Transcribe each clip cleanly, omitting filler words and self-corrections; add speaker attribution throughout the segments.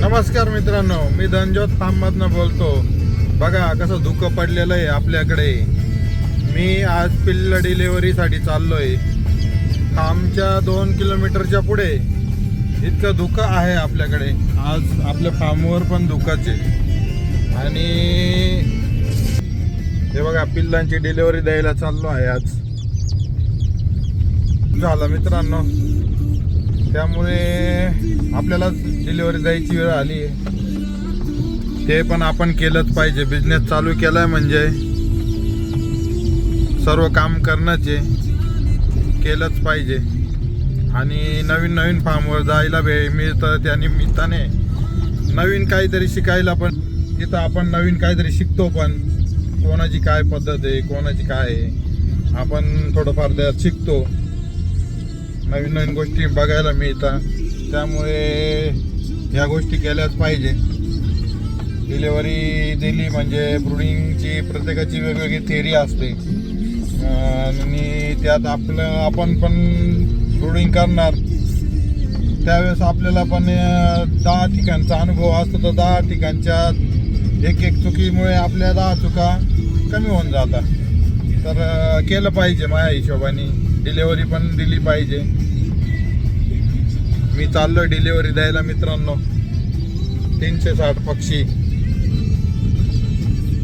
Speaker 1: नमस्कार मित्रांनो, मी धनजोत फार्ममधनं बोलतो. बघा कसं धुकं पडलेलं आहे आपल्याकडे. मी आज पिल्ल डिलिव्हरीसाठी चाललोय. आमच्या 2 किलोमीटरच्या पुढे इतकं धुकं आहे आपल्याकडे. आज आपल्या फार्मवर पण धुकाचे. आणि हे बघा पिल्लांची डिलिव्हरी द्यायला चाललो आहे आज. झालं मित्रांनो, त्यामुळे आपल्याला डिलिव्हरी द्यायची वेळ आली आहे. ते पण आपण केलंच पाहिजे. बिझनेस चालू केलाय म्हणजे सर्व काम करणंचे केलंच पाहिजे. आणि नवीन नवीन फार्मवर जायला वेळ मिळतं. त्या निमित्ताने नवीन काहीतरी शिकायला पण तिथं आपण नवीन काहीतरी शिकतो. पण कोणाची काय पद्धत आहे, कोणाची काय आहे, आपण थोडंफार त्यात शिकतो. नवीन नवीन गोष्टी बघायला मिळतात. त्यामुळे ह्या गोष्टी केल्याच पाहिजे. डिलिव्हरी दिली म्हणजे ब्रुडिंगची प्रत्येकाची वेगवेगळी थेअरी असते. आणि त्यात आपण पण ब्रुडिंग करणार त्यावेळेस आपल्याला पण 10 ठिकाणचा अनुभव असतो. तर 10 ठिकाणच्या एक चुकीमुळे आपल्या 10 चुका कमी होऊन जातात. तर केलं पाहिजे. माझ्या हिशोबाने डिलिव्हरी पण दिली पाहिजे. मी चाललोय डिलिव्हरी द्यायला मित्रांनो. 360 पक्षी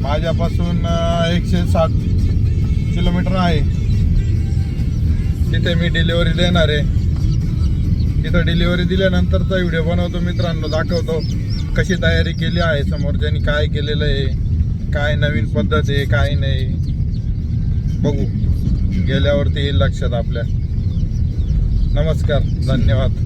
Speaker 1: माझ्यापासून 160 किलोमीटर आहे. तिथे मी डिलिव्हरी देणार आहे. तिथं डिलिव्हरी दिल्यानंतरचा व्हिडिओ बनवतो मित्रांनो. दाखवतो कशी तयारी केली आहे, समोरच्यानी काय केलेलं आहे, काय नवीन पद्धत आहे, काय नाही. बघू गेल्यावरती येईल लक्षात आपल्या. नमस्कार, धन्यवाद.